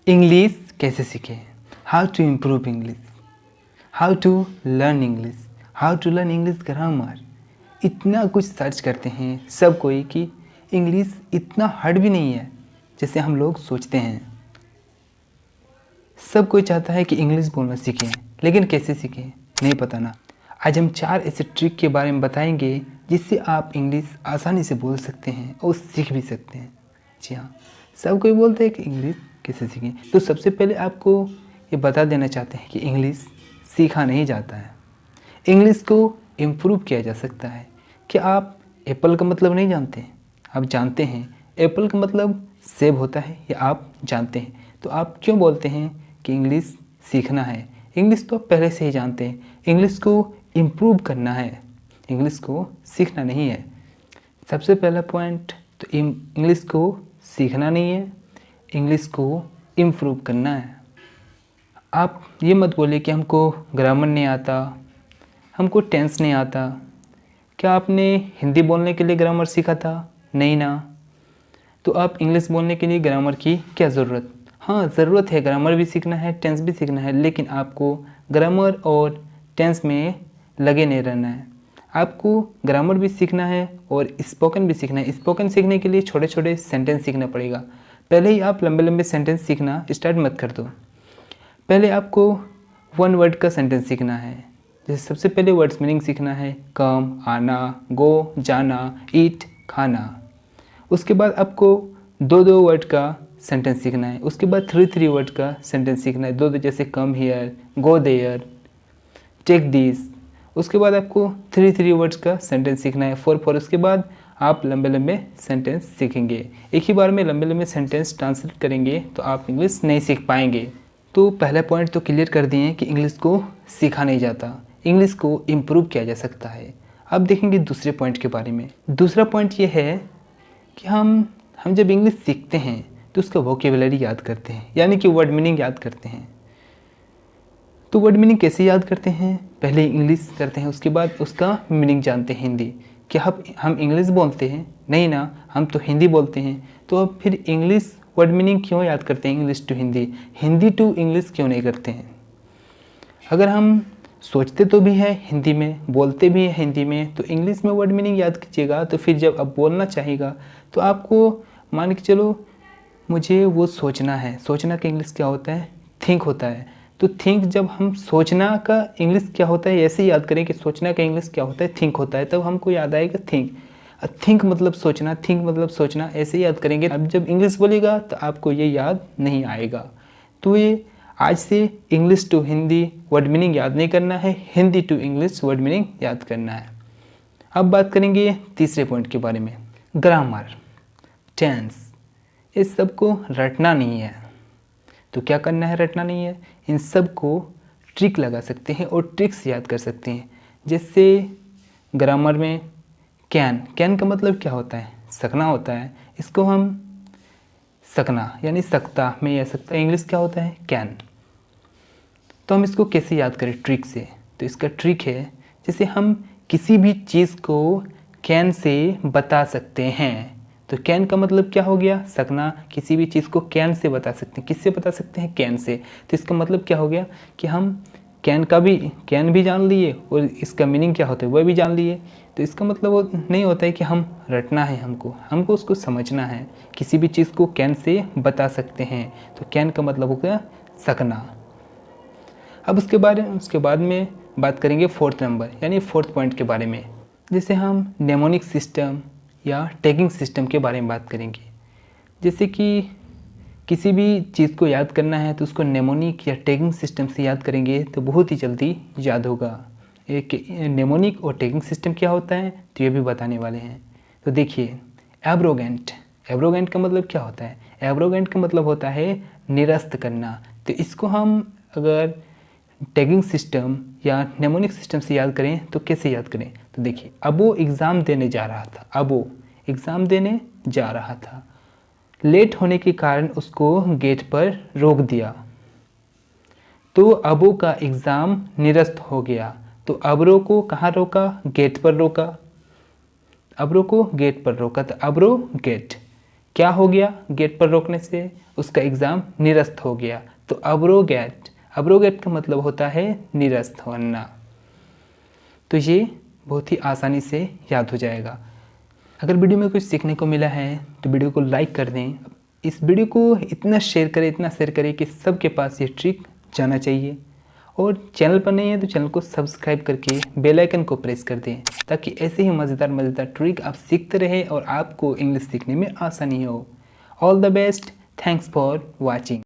English कैसे सीखें, how to improve English, how to learn English, how to learn English grammar. इतना कुछ search करते हैं सब कोई कि इंग्लिश इतना हार्ड भी नहीं है जैसे हम लोग सोचते हैं। सब कोई चाहता है कि इंग्लिश बोलना सीखें, लेकिन कैसे सीखें नहीं पता ना। आज हम 4 ऐसे ट्रिक के बारे में बताएंगे जिससे आप इंग्लिश आसानी से बोल सकते हैं और सीख भी सकते हैं। जी हाँ, सब कोई बोलते हैं कि इंग्लिश कैसे सीखें। तो सबसे पहले आपको ये बता देना चाहते हैं कि इंग्लिश सीखा नहीं जाता है, इंग्लिश को इम्प्रूव किया जा सकता है। क्या आप एप्पल का मतलब नहीं जानते? आप जानते हैं एप्पल का मतलब सेब होता है, या आप जानते हैं, तो आप क्यों बोलते हैं कि इंग्लिश सीखना है? इंग्लिश तो आप पहले से ही जानते हैं। इंग्लिश को इम्प्रूव करना है, इंग्लिश को सीखना नहीं है। सबसे पहला पॉइंट तो इंग्लिश को सीखना नहीं है, इंग्लिश को इम्प्रूव करना है। आप ये मत बोलिए कि हमको ग्रामर नहीं आता, हमको टेंस नहीं आता। क्या आपने हिंदी बोलने के लिए ग्रामर सीखा था? नहीं ना। तो आप इंग्लिश बोलने के लिए ग्रामर की क्या ज़रूरत? हाँ, ज़रूरत है, ग्रामर भी सीखना है, टेंस भी सीखना है, लेकिन आपको ग्रामर और टेंस में लगे नहीं रहना है। आपको ग्रामर भी सीखना है और स्पोकन भी सीखना है। स्पोकन सीखने के लिए छोटे छोटे सेंटेंस सीखना पड़ेगा। पहले ही आप लंबे लंबे सेंटेंस सीखना स्टार्ट मत कर दो। पहले आपको 1 वर्ड का सेंटेंस सीखना है। जैसे सबसे पहले वर्ड्स मीनिंग सीखना है, कम, आना, गो, जाना, ईट, खाना। उसके बाद आपको 2 वर्ड का सेंटेंस सीखना है। उसके बाद 3 वर्ड का सेंटेंस सीखना है, 2 जैसे come here, go there, take this. उसके बाद आपको 3 वर्ड्स का सेंटेंस सीखना है, 4 उसके बाद आप लंबे लंबे सेंटेंस सीखेंगे। एक ही बार में लंबे लंबे सेंटेंस ट्रांसलेट करेंगे तो आप इंग्लिश नहीं सीख पाएंगे। तो पहला पॉइंट तो क्लियर कर दिए कि इंग्लिश को सीखा नहीं जाता, इंग्लिश को इम्प्रूव किया जा सकता है। अब देखेंगे दूसरे पॉइंट के बारे में। दूसरा पॉइंट ये है कि हम जब इंग्लिश सीखते हैं तो उसका वोकेबुलरी याद करते हैं, यानी कि वर्ड मीनिंग याद करते हैं। तो वर्ड मीनिंग कैसे याद करते हैं? पहले इंग्लिश करते हैं, उसके बाद उसका मीनिंग जानते हैं हिंदी। क्या हम इंग्लिश बोलते हैं? नहीं ना, हम तो हिंदी बोलते हैं। तो अब फिर इंग्लिश वर्ड मीनिंग क्यों याद करते हैं? English to Hindi, Hindi to English क्यों नहीं करते हैं? अगर हम सोचते तो भी है हिंदी में, बोलते भी है हिंदी में, तो इंग्लिश में वर्ड मीनिंग याद कीजिएगा। तो फिर जब आप बोलना चाहेगा तो आपको मान के चलो मुझे वो सोचना है। सोचना का इंग्लिश क्या होता है? थिंक होता है। तो थिंक, जब हम सोचना का इंग्लिश क्या होता है ऐसे याद करें कि सोचना का इंग्लिश क्या होता है? थिंक होता है, तब हमको याद आएगा थिंक। थिंक मतलब सोचना, थिंक मतलब सोचना, ऐसे याद करेंगे। अब जब इंग्लिश बोलेगा तो आपको ये याद नहीं आएगा। तो ये आज से English to Hindi word meaning याद नहीं करना है, Hindi to English word meaning याद करना है। अब बात करेंगे तीसरे पॉइंट के बारे में, ग्रामर, टेंस। इस सब को रटना नहीं है। तो क्या करना है? रटना नहीं है, इन सब को ट्रिक लगा सकते हैं और ट्रिक्स याद कर सकते हैं। जैसे ग्रामर में कैन, कैन का मतलब क्या होता है? सकना होता है। इसको हम सकना यानी सकता में या सकता, इंग्लिश क्या होता है? कैन। तो हम इसको कैसे याद करें? ट्रिक से। तो इसका ट्रिक है, जैसे हम किसी भी चीज़ को कैन से बता सकते हैं। तो कैन का मतलब क्या हो गया? सकना। किसी भी चीज़ को कैन से बता सकते हैं। किससे बता सकते हैं? Can say. तो इसका मतलब क्या हो गया कि हम कैन भी जान लिए और इसका मीनिंग क्या होता है वह भी जान लिए। तो इसका मतलब वो नहीं होता है कि हम रटना है, हमको उसको समझना है। किसी भी चीज़ को कैन से बता सकते हैं, तो कैन का मतलब हो गया सकना। अब उसके बाद में बात करेंगे 4th नंबर यानी 4th पॉइंट के बारे में। जैसे हम नेमोनिक सिस्टम या टैगिंग सिस्टम के बारे में बात करेंगे। जैसे कि किसी भी चीज़ को याद करना है तो उसको नेमोनिक या टैगिंग सिस्टम से याद करेंगे तो बहुत ही जल्दी याद होगा। एक नेमोनिक और टैगिंग सिस्टम क्या होता है तो ये भी बताने वाले हैं। तो देखिए, एब्रोगेंट, एब्रोगेंट का मतलब क्या होता है? एब्रोगेंट का मतलब होता है निरस्त करना। तो इसको हम अगर टैगिंग सिस्टम या नेमोनिक सिस्टम से याद करें तो कैसे याद करें? तो देखिए, अबो एग्ज़ाम देने जा रहा था, अबो एग्ज़ाम देने जा रहा था, लेट होने के कारण उसको गेट पर रोक दिया, तो अबो का एग्ज़ाम निरस्त हो गया। तो अबरो को कहाँ रोका? गेट पर रोका। अबरो को गेट पर रोका, तो अबरो गेट। क्या हो गया गेट पर रोकने से? उसका एग्ज़ाम निरस्त हो गया। तो अब्रोगेट का मतलब होता है निरस्त होना। तो ये बहुत ही आसानी से याद हो जाएगा। अगर वीडियो में कुछ सीखने को मिला है तो वीडियो को लाइक कर दें। इस वीडियो को इतना शेयर करें कि सबके पास ये ट्रिक जाना चाहिए। और चैनल पर नहीं है तो चैनल को सब्सक्राइब करके बेल आइकन को प्रेस कर दें, ताकि ऐसे ही मज़ेदार ट्रिक आप सीखते रहें और आपको इंग्लिश सीखने में आसानी हो। All the best, thanks for watching.